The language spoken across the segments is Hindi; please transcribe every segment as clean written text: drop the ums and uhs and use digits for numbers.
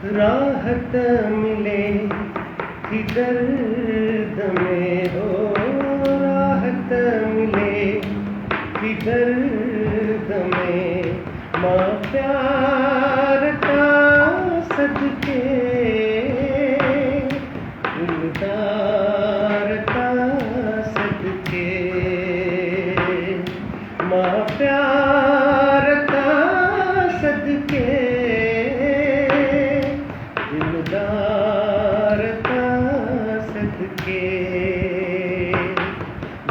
राहत मिले कि दर्द में हो, राहत मिले कि दर्द में, माँ प्यार का सदके, दिलदार का सदके, माँ प्यार का सदके, दिलदार का सदके,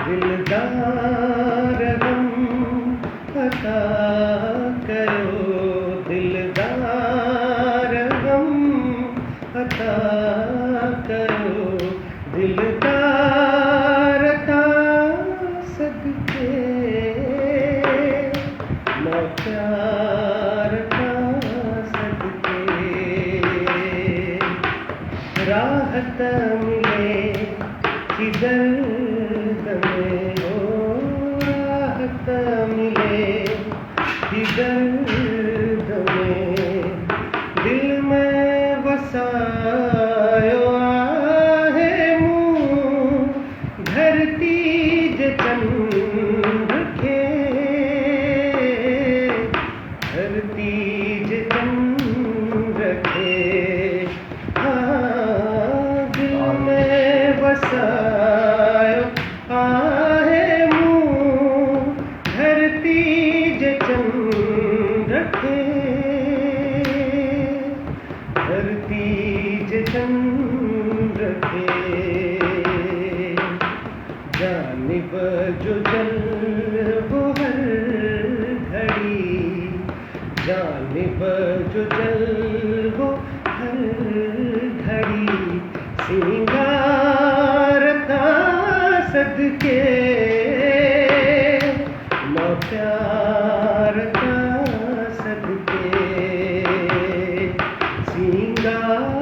दिलदार गम अता करो, दिलदार गम अता करो, दिलदार का सदके, माँ प्यार का सदके, राहत मिले कि दर्द में हो, राहत मिले कि दर्द में, दिल में बसायो आहे मुँह, धरती जे चंद्र के, धरती जे चंद्र के, हाँ दिल में बसायो आहे मुँह, धरती जे चंद्र के, धरती जे चंद्र के, जानिब जो जल वो हर घड़ी, जानिब जो जल वो हर घड़ी, सिंगार का सदके, माँ प्यार का सदके, सिंगार